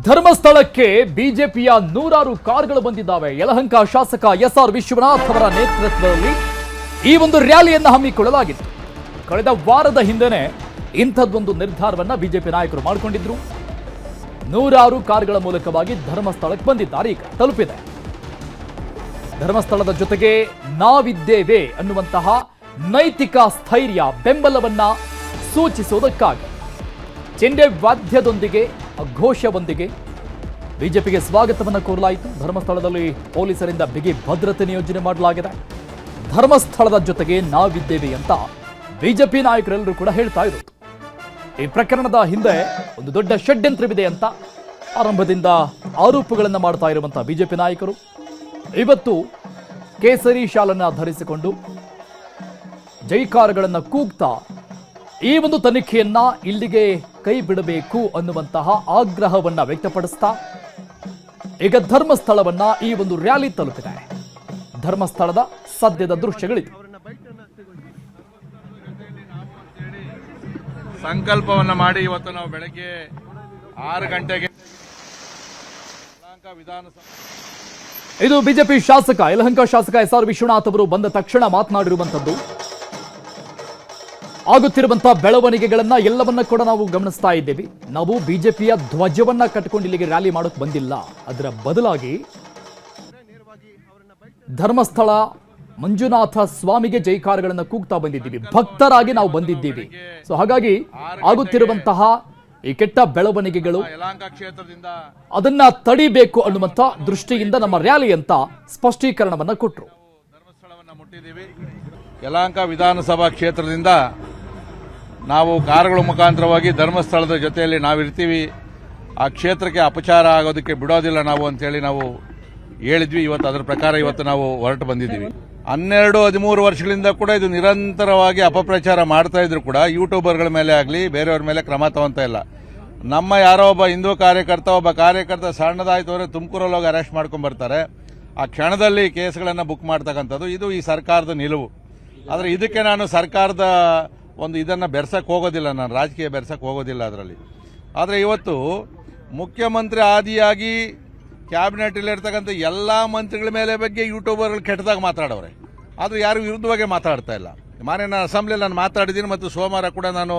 ಧರ್ಮಸ್ಥಳಕ್ಕೆ ಬಿಜೆಪಿಯ ನೂರಾರು ಕಾರುಗಳು ಬಂದಿದ್ದಾವೆ. ಯಲಹಂಕ ಶಾಸಕ ಎಸ್ಆರ್ ವಿಶ್ವನಾಥ್ ಅವರ ನೇತೃತ್ವದಲ್ಲಿ ಈ ಒಂದು ರ್ಯಾಲಿಯನ್ನು ಹಮ್ಮಿಕೊಳ್ಳಲಾಗಿತ್ತು. ಕಳೆದ ವಾರದ ಹಿಂದೆನೇ ಇಂಥದ್ದೊಂದು ನಿರ್ಧಾರವನ್ನ ಬಿಜೆಪಿ ನಾಯಕರು ಮಾಡಿಕೊಂಡಿದ್ರು. ನೂರಾರು ಕಾರುಗಳ ಮೂಲಕವಾಗಿ ಧರ್ಮಸ್ಥಳಕ್ಕೆ ಬಂದಿದ್ದಾರೆ. ಈಗ ತಲುಪಿದೆ. ಧರ್ಮಸ್ಥಳದ ಜೊತೆಗೆ ನಾವಿದ್ದೇವೆ ಅನ್ನುವಂತಹ ನೈತಿಕ ಸ್ಥೈರ್ಯ ಬೆಂಬಲವನ್ನ ಸೂಚಿಸುವುದಕ್ಕಾಗಿ ಚೆಂಡೆ ವಾದ್ಯದೊಂದಿಗೆ ಘೋಷವೊಂದಿಗೆ ಬಿಜೆಪಿಗೆ ಸ್ವಾಗತವನ್ನು ಕೋರಲಾಯಿತು. ಧರ್ಮಸ್ಥಳದಲ್ಲಿ ಪೊಲೀಸರಿಂದ ಬಿಗಿ ಭದ್ರತೆ ನಿಯೋಜನೆ ಮಾಡಲಾಗಿದೆ. ಧರ್ಮಸ್ಥಳದ ಜೊತೆಗೆ ನಾವಿದ್ದೇವೆ ಅಂತ ಬಿಜೆಪಿ ನಾಯಕರೆಲ್ಲರೂ ಕೂಡ ಹೇಳ್ತಾ ಇರೋದು. ಈ ಪ್ರಕರಣದ ಹಿಂದೆ ಒಂದು ದೊಡ್ಡ ಷಡ್ಯಂತ್ರವಿದೆ ಅಂತ ಆರಂಭದಿಂದ ಆರೋಪಗಳನ್ನು ಮಾಡ್ತಾ ಇರುವಂತಹ ಬಿಜೆಪಿ ನಾಯಕರು ಇವತ್ತು ಕೇಸರಿ ಶಾಲನ್ನು ಧರಿಸಿಕೊಂಡು ಜೈಕಾರಗಳನ್ನು ಕೂಗ್ತಾ ಈ ಒಂದು ತನಿಖೆಯನ್ನ ಇಲ್ಲಿಗೆ ಕೈ ಬಿಡಬೇಕು ಅನ್ನುವಂತಹ ಆಗ್ರಹವನ್ನ ವ್ಯಕ್ತಪಡಿಸ್ತಾ ಈಗ ಧರ್ಮಸ್ಥಳವನ್ನ ಈ ಒಂದು ರ್ಯಾಲಿ ತಲುಪಿದೆ. ಧರ್ಮಸ್ಥಳದ ಸದ್ಯದ ದೃಶ್ಯಗಳಿವೆ. ಸಂಕಲ್ಪವನ್ನ ಮಾಡಿ ಇವತ್ತು ನಾವು ಬೆಳಗ್ಗೆ 6 ಗಂಟೆಗೆ ಇದು ಬಿಜೆಪಿ ಶಾಸಕ ಯಲಹಂಕ ಶಾಸಕ ಎಸ್ಆರ್ ವಿಶ್ವನಾಥ್ ಅವರು ಬಂದ ತಕ್ಷಣ ಮಾತನಾಡಿರುವಂತದ್ದು. ಆಗುತ್ತಿರುವಂತಹ ಬೆಳವಣಿಗೆಗಳನ್ನ ಎಲ್ಲವನ್ನ ಕೂಡ ನಾವು ಗಮನಿಸ್ತಾ ಇದ್ದೇವೆ. ನಾವು ಬಿಜೆಪಿಯ ಧ್ವಜವನ್ನ ಕಟ್ಟಿಕೊಂಡು ಇಲ್ಲಿಗೆ ರ್ಯಾಲಿ ಮಾಡೋಕೆ ಬಂದಿಲ್ಲ. ಅದರ ಬದಲಾಗಿ ಧರ್ಮಸ್ಥಳ ಮಂಜುನಾಥ ಸ್ವಾಮಿಗೆ ಜೈಕಾರಗಳನ್ನು ಕೂಗ್ತಾ ಬಂದಿದ್ದೀವಿ. ಭಕ್ತರಾಗಿ ನಾವು ಬಂದಿದ್ದೀವಿ. ಸೊ ಹಾಗಾಗಿ ಆಗುತ್ತಿರುವಂತಹ ಈ ಕೆಟ್ಟ ಬೆಳವಣಿಗೆಗಳು ಅದನ್ನ ತಡಿಬೇಕು ಅನ್ನುವಂತ ದೃಷ್ಟಿಯಿಂದ ನಮ್ಮ ರ್ಯಾಲಿ ಅಂತ ಸ್ಪಷ್ಟೀಕರಣವನ್ನ ಕೊಟ್ಟರು. ಧರ್ಮಸ್ಥಳವನ್ನ ಮುಟ್ಟಿದ್ದೀವಿ. ಯಲಹಂಕ ವಿಧಾನಸಭಾ ಕ್ಷೇತ್ರದಿಂದ ನಾವು ಕಾರುಗಳ ಮುಖಾಂತರವಾಗಿ ಧರ್ಮಸ್ಥಳದ ಜೊತೆಯಲ್ಲಿ ನಾವಿರ್ತೀವಿ. ಆ ಕ್ಷೇತ್ರಕ್ಕೆ ಅಪಚಾರ ಆಗೋದಕ್ಕೆ ಬಿಡೋದಿಲ್ಲ ನಾವು ಅಂತೇಳಿ ನಾವು ಹೇಳಿದ್ವಿ. ಇವತ್ತು ಅದರ ಪ್ರಕಾರ ಇವತ್ತು ನಾವು ಹೊರಟು ಬಂದಿದ್ದೀವಿ. 12-13 ವರ್ಷಗಳಿಂದ ಕೂಡ ಇದು ನಿರಂತರವಾಗಿ ಅಪಪ್ರಚಾರ ಮಾಡ್ತಾ ಇದ್ರು ಕೂಡ ಯೂಟ್ಯೂಬರ್ಗಳ ಮೇಲೆ ಆಗಲಿ ಬೇರೆಯವ್ರ ಮೇಲೆ ಕ್ರಮ ತಗೊಂತ ಇಲ್ಲ. ನಮ್ಮ ಯಾರೋ ಒಬ್ಬ ಹಿಂದೂ ಒಬ್ಬ ಕಾರ್ಯಕರ್ತ ಸಣ್ಣದಾಯ್ತು ಅಂದರೆ ತುಮಕೂರಲ್ಲಿ ಹೋಗಿ ಅರೆಸ್ಟ್ ಮಾಡ್ಕೊಂಡ್ ಬರ್ತಾರೆ. ಆ ಕ್ಷಣದಲ್ಲಿ ಕೇಸ್ಗಳನ್ನು ಬುಕ್ ಮಾಡ್ತಕ್ಕಂಥದ್ದು ಇದು ಈ ಸರ್ಕಾರದ ನಿಲುವು. ಆದರೆ ಇದಕ್ಕೆ ನಾನು ಸರ್ಕಾರದ ಒಂದು ಇದನ್ನು ಬೆರ್ಸಕ್ಕೆ ಹೋಗೋದಿಲ್ಲ, ನಾನು ರಾಜಕೀಯ ಬೆರ್ಸಕ್ಕೆ ಹೋಗೋದಿಲ್ಲ ಅದರಲ್ಲಿ. ಆದರೆ ಇವತ್ತು ಮುಖ್ಯಮಂತ್ರಿ ಆದಿಯಾಗಿ ಕ್ಯಾಬಿನೆಟಲ್ಲಿರ್ತಕ್ಕಂಥ ಎಲ್ಲ ಮಂತ್ರಿಗಳ ಮೇಲೆ ಬಗ್ಗೆ ಯೂಟ್ಯೂಬರ್ಗಳು ಕೆಟ್ಟದಾಗ ಮಾತಾಡೋರೆ. ಅದು ಯಾರು ವಿರುದ್ಧವಾಗಿ ಮಾತಾಡ್ತಾ ಇಲ್ಲ. ನಾನು ಅಸೆಂಬ್ಲಿಯಲ್ಲಿ ನಾನು ಮಾತಾಡಿದ್ದೀನಿ ಮತ್ತು ಸೋಮವಾರ ಕೂಡ ನಾನು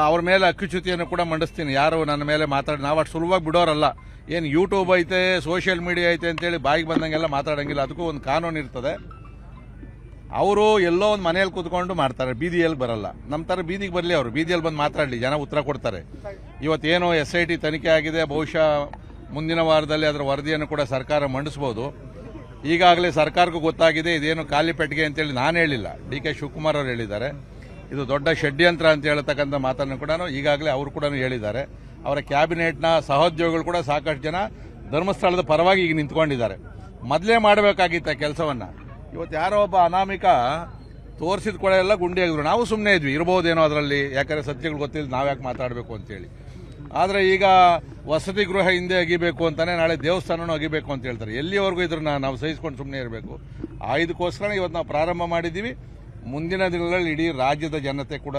ಅವ್ರ ಮೇಲೆ ಅಕ್ಕುಚ್ಯುತಿಯನ್ನು ಕೂಡ ಮಂಡಿಸ್ತೀನಿ. ಯಾರು ನನ್ನ ಮೇಲೆ ಮಾತಾಡಿ ನಾವು ಅಷ್ಟು ಸುಲಭವಾಗಿ ಬಿಡೋರಲ್ಲ. ಏನು ಯೂಟ್ಯೂಬ್ ಐತೆ ಸೋಷಿಯಲ್ ಮೀಡಿಯಾ ಐತೆ ಅಂತೇಳಿ ಬಾಯಿಗೆ ಬಂದಂಗೆಲ್ಲ ಮಾತಾಡೋಂಗಿಲ್ಲ. ಅದಕ್ಕೂ ಒಂದು ಕಾನೂನು ಇರ್ತದೆ. ಅವರು ಎಲ್ಲೋ ಒಂದು ಮನೆಯಲ್ಲಿ ಕೂತ್ಕೊಂಡು ಮಾಡ್ತಾರೆ, ಬೀದಿಯಲ್ಲಿ ಬರಲ್ಲ. ನಮ್ಮ ಥರ ಬೀದಿಗೆ ಬರಲಿ, ಅವರು ಬೀದಿಯಲ್ಲಿ ಬಂದು ಮಾತಾಡಲಿ, ಜನ ಉತ್ತರ ಕೊಡ್ತಾರೆ. ಇವತ್ತೇನು SIT ತನಿಖೆ ಆಗಿದೆ, ಬಹುಶಃ ಮುಂದಿನ ವಾರದಲ್ಲಿ ಅದರ ವರದಿಯನ್ನು ಕೂಡ ಸರ್ಕಾರ ಮಂಡಿಸಬಹುದು. ಈಗಾಗಲೇ ಸರ್ಕಾರಕ್ಕೂ ಗೊತ್ತಾಗಿದೆ ಇದೇನು ಖಾಲಿ ಪೆಟ್ಟಿಗೆ ಅಂತೇಳಿ ನಾನು ಹೇಳಿಲ್ಲ, DK ಶಿವಕುಮಾರ್ ಅವರು ಹೇಳಿದ್ದಾರೆ. ಇದು ದೊಡ್ಡ ಷಡ್ಯಂತ್ರ ಅಂತ ಹೇಳ್ತಕ್ಕಂಥ ಮಾತನ್ನು ಕೂಡ ಈಗಾಗಲೇ ಅವರು ಕೂಡ ಹೇಳಿದ್ದಾರೆ. ಅವರ ಕ್ಯಾಬಿನೆಟ್ನ ಸಹೋದ್ಯೋಗಿಗಳು ಕೂಡ ಸಾಕಷ್ಟು ಜನ ಧರ್ಮಸ್ಥಳದ ಪರವಾಗಿ ಈಗ ನಿಂತ್ಕೊಂಡಿದ್ದಾರೆ. ಮೊದಲೇ ಮಾಡಬೇಕಾಗಿತ್ತ ಕೆಲಸವನ್ನ. ಇವತ್ತು ಯಾರೋ ಒಬ್ಬ ಅನಾಮಿಕ ತೋರಿಸಿದ ಕೂಡ ಎಲ್ಲ ಗುಂಡಿ ಆಗಿದ್ರು. ನಾವು ಸುಮ್ಮನೆ ಇದ್ವಿ, ಇರ್ಬೋದೇನೋ ಅದರಲ್ಲಿ, ಯಾಕಂದರೆ ಸತ್ಯಗಳು ಗೊತ್ತಿಲ್ಲ, ನಾವ್ಯಾಕೆ ಮಾತಾಡಬೇಕು ಅಂತೇಳಿ. ಆದರೆ ಈಗ ವಸತಿ ಗೃಹ ಹಿಂದೆ ಅಗಿಬೇಕು ಅಂತಾನೆ, ನಾಳೆ ದೇವಸ್ಥಾನನೂ ಅಗಿಬೇಕು ಅಂತ ಹೇಳ್ತಾರೆ. ಎಲ್ಲಿವರೆಗೂ ಇದ್ರನ್ನ ನಾವು ಸಹಿಸ್ಕೊಂಡು ಸುಮ್ಮನೆ ಇರಬೇಕು. ಇದಕ್ಕೋಸ್ಕರ ಇವತ್ತು ನಾವು ಪ್ರಾರಂಭ ಮಾಡಿದ್ದೀವಿ. ಮುಂದಿನ ದಿನಗಳಲ್ಲಿ ಇಡೀ ರಾಜ್ಯದ ಜನತೆ ಕೂಡ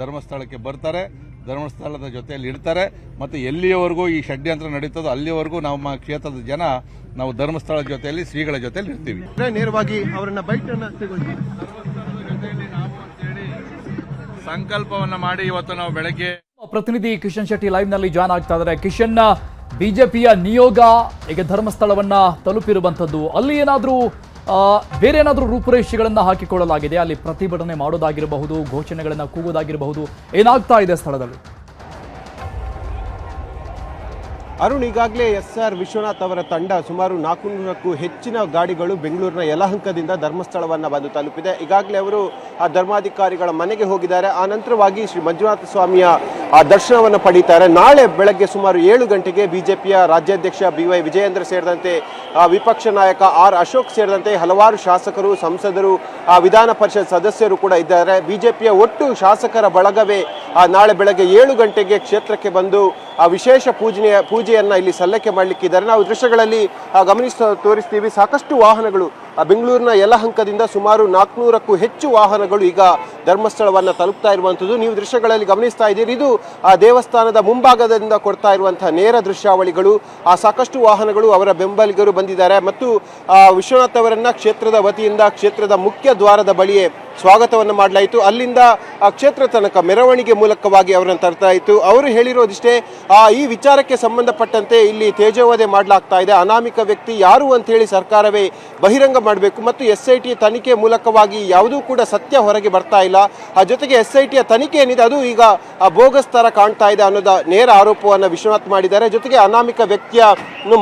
ಧರ್ಮಸ್ಥಳಕ್ಕೆ ಬರ್ತಾರೆ, ಧರ್ಮಸ್ಥಳದ ಜೊತೆಯಲ್ಲಿ ಇರ್ತಾರೆ. ಮತ್ತು ಎಲ್ಲಿಯವರೆಗೂ ಈ ಷಡ್ಯಂತ್ರ ನಡೀತದೋ ಅಲ್ಲಿವರೆಗೂ ನಮ್ಮ ಕ್ಷೇತ್ರದ ಜನ ನಾವು ಧರ್ಮಸ್ಥಳದ ಜೊತೆಯಲ್ಲಿ ಶ್ರೀಗಳ ಜೊತೆಯಲ್ಲಿ ಇರ್ತೀವಿ. ನೇರವಾಗಿ ಅವರನ್ನ ಸಂಕಲ್ಪವನ್ನ ಮಾಡಿ ಇವತ್ತು ನಾವು ಬೆಳಗ್ಗೆ ಪ್ರತಿನಿಧಿ ಕಿಶನ್ ಶೆಟ್ಟಿ ಲೈವ್ ನಲ್ಲಿ ಜಾಯ್ನ್ ಆಗ್ತಾ ಇದ್ದಾರೆ. ಕಿಶನ್, ಬಿಜೆಪಿಯ ನಿಯೋಗ ಈಗ ಧರ್ಮಸ್ಥಳವನ್ನ ತಲುಪಿರುವಂತದ್ದು, ಅಲ್ಲಿ ಏನಾದ್ರೂ ಬೇರೆ ಏನಾದ್ರೂ ರೂಪುರೇಷೆಗಳನ್ನ ಹಾಕಿಕೊಳ್ಳಲಾಗಿದೆ? ಅಲ್ಲಿ ಪ್ರತಿಭಟನೆ ಮಾಡೋದಾಗಿರಬಹುದು, ಘೋಷಣೆಗಳನ್ನ ಕೂಗೋದಾಗಿರಬಹುದು, ಏನಾಗ್ತಾ ಇದೆ ಸ್ಥಳದಲ್ಲಿ? ಅರುಣ್, ಈಗಾಗಲೇ SR ವಿಶ್ವನಾಥ್ ಅವರ ತಂಡ ಸುಮಾರು 400ಕ್ಕೂ ಹೆಚ್ಚಿನ ಗಾಡಿಗಳು ಬೆಂಗಳೂರಿನ ಯಲಹಂಕದಿಂದ ಧರ್ಮಸ್ಥಳವನ್ನು ಬಂದು ತಲುಪಿದೆ. ಈಗಾಗಲೇ ಅವರು ಆ ಧರ್ಮಾಧಿಕಾರಿಗಳ ಮನೆಗೆ ಹೋಗಿದ್ದಾರೆ. ಆ ನಂತರವಾಗಿ ಶ್ರೀ ಮಂಜುನಾಥ ಸ್ವಾಮಿಯ ದರ್ಶನವನ್ನು ಪಡೀತಾರೆ. ನಾಳೆ ಬೆಳಗ್ಗೆ ಸುಮಾರು 7 ಗಂಟೆಗೆ ಬಿಜೆಪಿಯ ರಾಜ್ಯಾಧ್ಯಕ್ಷ BY ವಿಜಯೇಂದ್ರ ಸೇರಿದಂತೆ ವಿಪಕ್ಷ ನಾಯಕ R ಅಶೋಕ್ ಸೇರಿದಂತೆ ಹಲವಾರು ಶಾಸಕರು, ಸಂಸದರು, ವಿಧಾನ ಪರಿಷತ್ ಸದಸ್ಯರು ಕೂಡ ಇದ್ದಾರೆ. ಬಿಜೆಪಿಯ ಒಟ್ಟು ಶಾಸಕರ ಬಳಗವೇ ನಾಳೆ ಬೆಳಗ್ಗೆ 7 ಗಂಟೆಗೆ ಕ್ಷೇತ್ರಕ್ಕೆ ಬಂದು ವಿಶೇಷ ಪೂಜೆಯನ್ನ ಇಲ್ಲಿ ಸಲ್ಲಕ್ಕೆ ಮಾಡಲಿಕ್ಕಿದ್ದಾರೆ. ನಾವು ದೃಶ್ಯಗಳಲ್ಲಿ ತೋರಿಸ್ತೀವಿ. ಸಾಕಷ್ಟು ವಾಹನಗಳು ಬೆಂಗಳೂರಿನ ಯಲಹಂಕದಿಂದ ಸುಮಾರು 400ಕ್ಕೂ ಹೆಚ್ಚು ವಾಹನಗಳು ಈಗ ಧರ್ಮಸ್ಥಳವನ್ನು ತಲುಪ್ತಾ ಇರುವಂಥದ್ದು. ನೀವು ದೃಶ್ಯಗಳಲ್ಲಿ ಗಮನಿಸ್ತಾ ಇದ್ದೀರಿ, ಇದು ಆ ದೇವಸ್ಥಾನದ ಮುಂಭಾಗದಿಂದ ಕೊಡ್ತಾ ಇರುವಂತಹ ನೇರ ದೃಶ್ಯಾವಳಿಗಳು. ಆ ಸಾಕಷ್ಟು ವಾಹನಗಳು ಅವರ ಬೆಂಬಲಿಗರು ಬಂದಿದ್ದಾರೆ ಮತ್ತು ವಿಶ್ವನಾಥ್ ಅವರನ್ನ ಕ್ಷೇತ್ರದ ವತಿಯಿಂದ ಕ್ಷೇತ್ರದ ಮುಖ್ಯ ದ್ವಾರದ ಬಳಿಯೇ ಸ್ವಾಗತವನ್ನು ಮಾಡಲಾಯಿತು. ಅಲ್ಲಿಂದ ಆ ಕ್ಷೇತ್ರ ತನಕ ಮೆರವಣಿಗೆ ಮೂಲಕವಾಗಿ ಅವರನ್ನು ತರ್ತಾ ಇತ್ತು. ಅವರು ಹೇಳಿರೋದಿಷ್ಟೇ, ಈ ವಿಚಾರಕ್ಕೆ ಸಂಬಂಧಪಟ್ಟಂತೆ ಇಲ್ಲಿ ತೇಜೋವಧೆ ಮಾಡಲಾಗ್ತಾ ಇದೆ, ಅನಾಮಿಕ ವ್ಯಕ್ತಿ ಯಾರು ಅಂತ ಹೇಳಿ ಸರ್ಕಾರವೇ ಬಹಿರಂಗ ಮಾಡಬೇಕು ಮತ್ತು SIT ತನಿಖೆ ಮೂಲಕವಾಗಿ ಯಾವುದೂ ಕೂಡ ಸತ್ಯ ಹೊರಗೆ ಬರ್ತಾ ಇಲ್ಲ. ಆ ಜೊತೆಗೆ SITಯ ತನಿಖೆ ಏನಿದೆ ಅದು ಈಗ ಬೋಗಸ್ ತರ ಕಾಣ್ತಾ ಇದೆ ಅನ್ನೋದ ನೇರ ಆರೋಪವನ್ನು ವಿಶ್ವನಾಥ್ ಮಾಡಿದ್ದಾರೆ. ಜೊತೆಗೆ ಅನಾಮಿಕ ವ್ಯಕ್ತಿಯ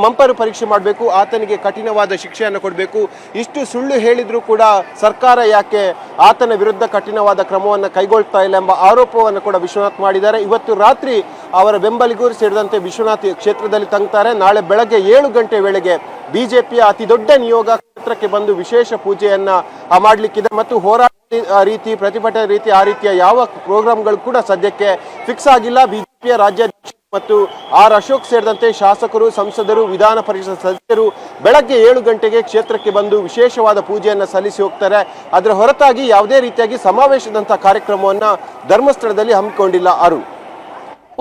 ಮಂಪರು ಪರೀಕ್ಷೆ ಮಾಡಬೇಕು, ಆತನಿಗೆ ಕಠಿಣವಾದ ಶಿಕ್ಷೆಯನ್ನು ಕೊಡಬೇಕು. ಇಷ್ಟು ಸುಳ್ಳು ಹೇಳಿದ್ರೂ ಕೂಡ ಸರ್ಕಾರ ಯಾಕೆ ಆತನ ವಿರುದ್ಧ ಕಠಿಣವಾದ ಕ್ರಮವನ್ನು ಕೈಗೊಳ್ತಾ ಇಲ್ಲ ಎಂಬ ಆರೋಪವನ್ನು ಕೂಡ ವಿಶ್ವನಾಥ್ ಮಾಡಿದ್ದಾರೆ. ಇವತ್ತು ರಾತ್ರಿ ಅವರ ಬೆಂಬಲಿಗರು ಸೇರಿದಂತೆ ವಿಶ್ವನಾಥ್ ಕ್ಷೇತ್ರದಲ್ಲಿ ತಂಗ್ತಾರೆ. ನಾಳೆ ಬೆಳಗ್ಗೆ 7 ಗಂಟೆ ವೇಳೆಗೆ ಬಿಜೆಪಿಯ ಅತಿ ದೊಡ್ಡ ನಿಯೋಗ ಕ್ಷೇತ್ರಕ್ಕೆ ಬಂದು ವಿಶೇಷ ಪೂಜೆಯನ್ನ ಮಾಡಲಿಕ್ಕಿದೆ ಮತ್ತು ಹೋರಾಟ ರೀತಿ, ಪ್ರತಿಭಟನೆ ರೀತಿ, ಆ ರೀತಿಯ ಯಾವ ಪ್ರೋಗ್ರಾಂಗಳು ಕೂಡ ಸದ್ಯಕ್ಕೆ ಫಿಕ್ಸ್ ಆಗಿಲ್ಲ. ಬಿಜೆಪಿಯ ರಾಜ್ಯಾಧ್ಯಕ್ಷ ಮತ್ತು ಅಶೋಕ್ ಸೇರಿದಂತೆ ಶಾಸಕರು, ಸಂಸದರು, ವಿಧಾನ ಪರಿಷತ್ ಸದಸ್ಯರು ಬೆಳಗ್ಗೆ 7 ಗಂಟೆಗೆ ಕ್ಷೇತ್ರಕ್ಕೆ ಬಂದು ವಿಶೇಷವಾದ ಪೂಜೆಯನ್ನು ಸಲ್ಲಿಸಿ ಹೋಗ್ತಾರೆ. ಅದರ ಹೊರತಾಗಿ ಯಾವುದೇ ರೀತಿಯಾಗಿ ಸಮಾವೇಶದಂತಹ ಕಾರ್ಯಕ್ರಮವನ್ನು ಧರ್ಮಸ್ಥಳದಲ್ಲಿ ಹಮ್ಮಿಕೊಂಡಿಲ್ಲ. ಅರುಣ್.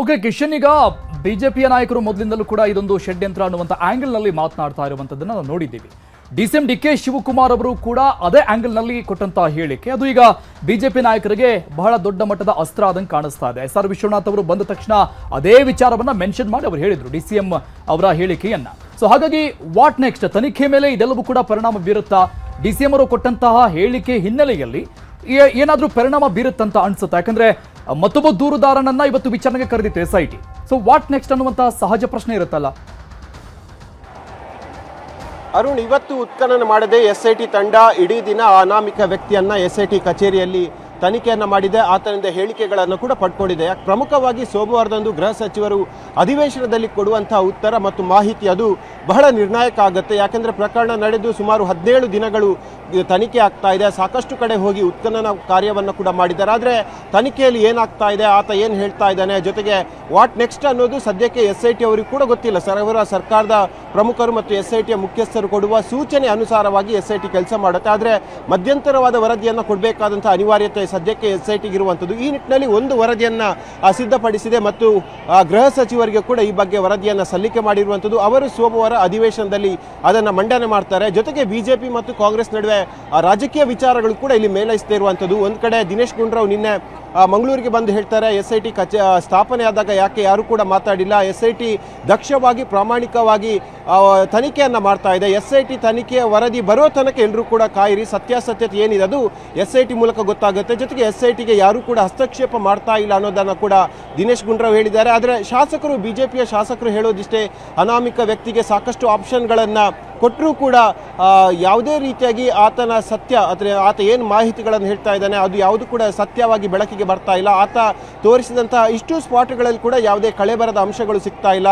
ಓಕೆ ಕಿಶನ್, ಈಗ ಬಿಜೆಪಿಯ ನಾಯಕರು ಮೊದಲಿಂದಲೂ ಕೂಡ ಇದೊಂದು ಷಡ್ಯಂತ್ರ ಅನ್ನುವಂಥ ಆಂಗಲ್ನಲ್ಲಿ ಮಾತನಾಡ್ತಾ ಇರುವಂಥದ್ದನ್ನು ನಾವು ನೋಡಿದ್ದೀವಿ. DCM DK ಶಿವಕುಮಾರ್ ಅವರು ಕೂಡ ಅದೇ ಆಂಗಲ್ನಲ್ಲಿ ಕೊಟ್ಟಂತಹ ಹೇಳಿಕೆ ಅದು ಈಗ ಬಿಜೆಪಿ ನಾಯಕರಿಗೆ ಬಹಳ ದೊಡ್ಡ ಮಟ್ಟದ ಅಸ್ತ್ರ ಆದಂಗೆ ಕಾಣಿಸ್ತಾ ಇದೆ. SR ವಿಶ್ವನಾಥ್ ಅವರು ಬಂದ ತಕ್ಷಣ ಅದೇ ವಿಚಾರವನ್ನ ಮೆನ್ಷನ್ ಮಾಡಿ ಅವರು ಹೇಳಿದ್ರು DCM ಅವರ ಹೇಳಿಕೆಯನ್ನ. ಸೊ ಹಾಗಾಗಿ ವಾಟ್ ನೆಕ್ಸ್ಟ್? ತನಿಖೆ ಮೇಲೆ ಇದೆಲ್ಲವೂ ಕೂಡ ಪರಿಣಾಮ ಬೀರುತ್ತಾ? DCM ಅವರು ಕೊಟ್ಟಂತಹ ಹೇಳಿಕೆ ಹಿನ್ನೆಲೆಯಲ್ಲಿ ಏನಾದರೂ ಪರಿಣಾಮ ಬೀರುತ್ತಂತ ಅನ್ಸುತ್ತಾ? ಯಾಕಂದ್ರೆ ಮತ್ತೊಬ್ಬ ದೂರುದಾರನನ್ನ ಇವತ್ತು ವಿಚಾರಣೆಗೆ ಕರೆದಿತ್ತು SIT. ಸೊ ವಾಟ್ ನೆಕ್ಸ್ಟ್ ಅನ್ನುವಂತ ಸಹಜ ಪ್ರಶ್ನೆ ಇರುತ್ತಲ್ಲ. ಅರುಣ್, ಇವತ್ತು ಉತ್ಖನನ ಮಾಡದೆ SIT ತಂಡ ಇಡೀ ದಿನ ಅನಾಮಿಕ ವ್ಯಕ್ತಿಯನ್ನ SIT ಕಚೇರಿಯಲ್ಲಿ ತನಿಖೆಯನ್ನು ಮಾಡಿದೆ. ಆತನಿಂದ ಹೇಳಿಕೆಗಳನ್ನು ಕೂಡ ಪಡ್ಕೊಂಡಿದೆ. ಪ್ರಮುಖವಾಗಿ ಸೋಮವಾರದಂದು ಗೃಹ ಸಚಿವರು ಅಧಿವೇಶನದಲ್ಲಿ ಕೊಡುವಂತಹ ಉತ್ತರ ಮತ್ತು ಮಾಹಿತಿ ಅದು ಬಹಳ ನಿರ್ಣಾಯಕ ಆಗುತ್ತೆ. ಯಾಕೆಂದರೆ ಪ್ರಕರಣ ನಡೆದು ಸುಮಾರು 17 ದಿನಗಳು ತನಿಖೆ ಆಗ್ತಾ ಇದೆ. ಸಾಕಷ್ಟು ಕಡೆ ಹೋಗಿ ಉತ್ಖನನ ಕಾರ್ಯವನ್ನು ಕೂಡ ಮಾಡಿದ್ದಾರೆ. ಆದರೆ ತನಿಖೆಯಲ್ಲಿ ಏನಾಗ್ತಾ ಇದೆ, ಆತ ಏನು ಹೇಳ್ತಾ ಇದ್ದಾನೆ, ಜೊತೆಗೆ ವಾಟ್ ನೆಕ್ಸ್ಟ್ ಅನ್ನೋದು ಸದ್ಯಕ್ಕೆ SIT ಅವರಿಗೆ ಕೂಡ ಗೊತ್ತಿಲ್ಲ. ಸರ್ಕಾರದ ಪ್ರಮುಖರು ಮತ್ತು SITಯ ಮುಖ್ಯಸ್ಥರು ಕೊಡುವ ಸೂಚನೆ ಅನುಸಾರವಾಗಿ SIT ಕೆಲಸ ಮಾಡುತ್ತೆ. ಆದರೆ ಮಧ್ಯಂತರವಾದ ವರದಿಯನ್ನು ಕೊಡಬೇಕಾದಂಥ ಅನಿವಾರ್ಯತೆ ಸದ್ಯಕ್ಕೆ SITಗೆ ಇರುವಂಥದ್ದು. ಈ ನಿಟ್ಟಿನಲ್ಲಿ ಒಂದು ವರದಿಯನ್ನು ಸಿದ್ಧಪಡಿಸಿದೆ ಮತ್ತು ಗೃಹ ಸಚಿವರಿಗೆ ಕೂಡ ಈ ಬಗ್ಗೆ ವರದಿಯನ್ನು ಸಲ್ಲಿಕೆ ಮಾಡಿರುವಂಥದ್ದು. ಅವರು ಸೋಮವಾರ ಅಧಿವೇಶನದಲ್ಲಿ ಅದನ್ನು ಮಂಡನೆ ಮಾಡ್ತಾರೆ. ಜೊತೆಗೆ ಬಿಜೆಪಿ ಮತ್ತು ಕಾಂಗ್ರೆಸ್ ನಡುವೆ ರಾಜಕೀಯ ವಿಚಾರಗಳು ಕೂಡ ಇಲ್ಲಿ ಮೇಲೈಸ್ತಾ ಇರುವಂಥದ್ದು. ಒಂದು ಕಡೆ ದಿನೇಶ್ ಗುಂಡೂರಾವ್ ನಿನ್ನೆ ಮಂಗಳೂರಿಗೆ ಬಂದು ಹೇಳ್ತಾರೆ, SIT ಸ್ಥಾಪನೆ ಆದಾಗ ಯಾಕೆ ಯಾರು ಕೂಡ ಮಾತಾಡಿಲ್ಲ, SIT ದಕ್ಷವಾಗಿ ಪ್ರಾಮಾಣಿಕವಾಗಿ ತನಿಖೆಯನ್ನು ಮಾಡ್ತಾ ಇದೆ, SIT ತನಿಖೆಯ ವರದಿ ಬರೋ ತನಕ ಎಲ್ಲರೂ ಕೂಡ ಕಾಯಿರಿ, ಸತ್ಯಾಸತ್ಯತೆ ಏನಿದೆ ಅದು SIT ಮೂಲಕ ಗೊತ್ತಾಗುತ್ತೆ. ಜೊತೆಗೆ SITಗೆ ಯಾರು ಕೂಡ ಹಸ್ತಕ್ಷೇಪ ಮಾಡ್ತಾ ಇಲ್ಲ ಅನ್ನೋದನ್ನು ಕೂಡ ದಿನೇಶ್ ಗುಂಡೂರಾವ್ ಹೇಳಿದ್ದಾರೆ. ಆದರೆ ಬಿಜೆಪಿಯ ಶಾಸಕರು ಹೇಳೋದಿಷ್ಟೇ, ಅನಾಮಿಕ ವ್ಯಕ್ತಿಗೆ ಸಾಕಷ್ಟು ಆಪ್ಷನ್ಗಳನ್ನು ಕೊಟ್ಟರೂ ಕೂಡ ಯಾವುದೇ ರೀತಿಯಾಗಿ ಆತನ ಸತ್ಯ ಅಂದರೆ ಆತ ಏನು ಮಾಹಿತಿಗಳನ್ನು ಹೇಳ್ತಾ ಇದ್ದಾನೆ ಅದು ಯಾವುದು ಕೂಡ ಸತ್ಯವಾಗಿ ಬೆಳಕಿಗೆ ಬರ್ತಾ ಇಲ್ಲ. ಆತ ತೋರಿಸಿದಂತಹ ಇಷ್ಟು ಸ್ಪಾಟ್ಗಳಲ್ಲಿ ಕೂಡ ಯಾವುದೇ ಕಳೆಬರದ ಅಂಶಗಳು ಸಿಗ್ತಾ ಇಲ್ಲ.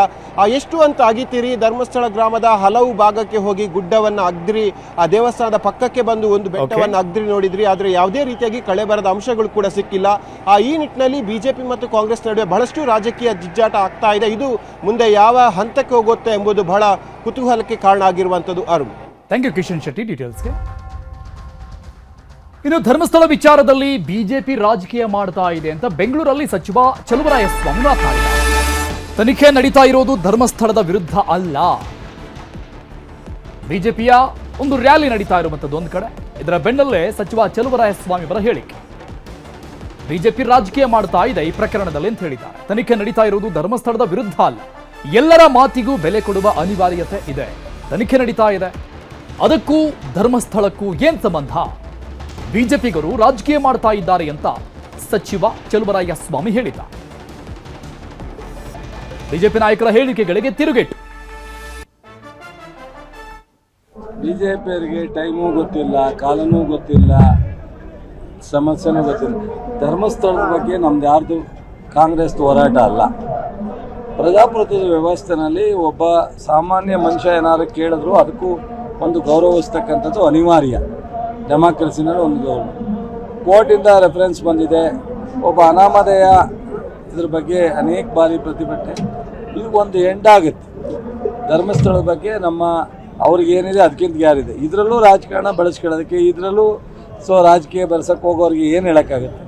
ಎಷ್ಟು ಅಂತ ಅಗಿತೀರಿ, ಧರ್ಮಸ್ಥಳ ಗ್ರಾಮದ ಹಲವು ಭಾಗಕ್ಕೆ ಹೋಗಿ ಗುಡ್ಡವನ್ನು ಅಗ್ದ್ರಿ, ಆ ದೇವಸ್ಥಾನದ ಪಕ್ಕಕ್ಕೆ ಬಂದು ಒಂದು ಬೆಟ್ಟವನ್ನು ಅಗ್ದ್ರಿ ನೋಡಿದ್ರಿ, ಆದರೆ ಯಾವುದೇ ರೀತಿಯಾಗಿ ಕಳೆಬರದ ಅಂಶಗಳು ಕೂಡ ಸಿಕ್ಕಿಲ್ಲ. ಈ ನಿಟ್ಟಿನಲ್ಲಿ ಬಿಜೆಪಿ ಮತ್ತು ಕಾಂಗ್ರೆಸ್ ನಡುವೆ ಬಹಳಷ್ಟು ರಾಜಕೀಯ ಜಿಜ್ಜಾಟ ಆಗ್ತಾ ಇದೆ. ಇದು ಮುಂದೆ ಯಾವ ಹಂತಕ್ಕೆ ಹೋಗುತ್ತೆ ಎಂಬುದು ಬಹಳ ಕುತೂಹಲಕ್ಕೆ ಕಾರಣ ಆಗಿರುವಂಥದ್ದು. ಅರುಣ್, ಥ್ಯಾಂಕ್ ಯು ಕಿಶನ್ ಶೆಟ್ಟಿ ಡೀಟೇಲ್ಸ್ಗೆ. ಇನ್ನು ಧರ್ಮಸ್ಥಳ ವಿಚಾರದಲ್ಲಿ ಬಿಜೆಪಿ ರಾಜಕೀಯ ಮಾಡ್ತಾ ಇದೆ ಅಂತ ಬೆಂಗಳೂರಲ್ಲಿ ಸಚಿವ ಚಲುವರಾಯಸ್ವಾಮಿ ಮಾತನಾಡಿದ್ದಾರೆ. ತನಿಖೆ ನಡೀತಾ ಇರೋದು ಧರ್ಮಸ್ಥಳದ ವಿರುದ್ಧ ಅಲ್ಲ, ಬಿಜೆಪಿಯ ಒಂದು ರ್ಯಾಲಿ ನಡೀತಾ ಇರುವಂತದ್ದು ಒಂದು ಕಡೆ. ಇದರ ಬೆನ್ನಲ್ಲೇ ಸಚಿವ ಚಲುವರಾಯಸ್ವಾಮಿ ಅವರ ಹೇಳಿಕೆ, ಬಿಜೆಪಿ ರಾಜಕೀಯ ಮಾಡ್ತಾ ಇದೆ ಈ ಪ್ರಕರಣದಲ್ಲಿ ಅಂತ ಹೇಳಿದ್ದಾರೆ. ತನಿಖೆ ನಡೀತಾ ಇರುವುದು ಧರ್ಮಸ್ಥಳದ ವಿರುದ್ಧ ಅಲ್ಲ, ಎಲ್ಲರ ಮಾತಿಗೂ ಬೆಲೆ ಕೊಡುವ ಅನಿವಾರ್ಯತೆ ಇದೆ. ತನಿಖೆ ನಡೀತಾ ಇದೆ, ಅದಕ್ಕೂ ಧರ್ಮಸ್ಥಳಕ್ಕೂ ಏನ್ ಸಂಬಂಧ? ಬಿಜೆಪಿಗರು ರಾಜಕೀಯ ಮಾಡ್ತಾ ಇದ್ದಾರೆ ಅಂತ ಸಚಿವ ಚಲುವರಾಯಸ್ವಾಮಿ ಹೇಳಿದ್ದಾರೆ. ಬಿಜೆಪಿ ನಾಯಕರ ಹೇಳಿಕೆಗಳಿಗೆ ತಿರುಗೇಟು. ಬಿಜೆಪಿಯವರಿಗೆ ಟೈಮೂ ಗೊತ್ತಿಲ್ಲ, ಕಾಲನೂ ಗೊತ್ತಿಲ್ಲ, ಸಮಸ್ಯೆನೂ ಗೊತ್ತಿಲ್ಲ. ಧರ್ಮಸ್ಥಳದ ಬಗ್ಗೆ ನಮ್ದು ಯಾರ್ದು ಕಾಂಗ್ರೆಸ್ ಹೋರಾಟ ಅಲ್ಲ. ಪ್ರಜಾಪ್ರಭುತ್ವದ ವ್ಯವಸ್ಥೆನಲ್ಲಿ ಒಬ್ಬ ಸಾಮಾನ್ಯ ಮನುಷ್ಯ ಏನಾದ್ರು ಕೇಳಿದ್ರು ಅದಕ್ಕೂ ಒಂದು ಗೌರವಿಸ್ತಕ್ಕಂಥದ್ದು ಅನಿವಾರ್ಯ. ಡೆಮಾಕ್ರಸಿನಲ್ಲಿ ಒಂದು ಗೌರವ. ಕೋರ್ಟಿಂದ ರೆಫರೆನ್ಸ್ ಬಂದಿದೆ, ಒಬ್ಬ ಅನಾಮಧೇಯ ಇದ್ರ ಬಗ್ಗೆ ಅನೇಕ ಬಾರಿ ಪ್ರತಿಭಟನೆ, ಇದು ಒಂದು ಎಂಡ್ ಆಗುತ್ತೆ. ಧರ್ಮಸ್ಥಳದ ಬಗ್ಗೆ ನಮ್ಮ ಅವ್ರಿಗೆ ಏನಿದೆ ಅದಕ್ಕಿಂತ ಯಾರಿದೆ. ಇದರಲ್ಲೂ ರಾಜಕಾರಣ ಬಳಸ್ಕೊಳ್ಳೋದಕ್ಕೆ, ಇದರಲ್ಲೂ ರಾಜಕೀಯ ಬೆಳೆಸಕ್ಕೆ ಹೋಗೋರಿಗೆ ಏನು ಹೇಳೋಕ್ಕಾಗುತ್ತೆ.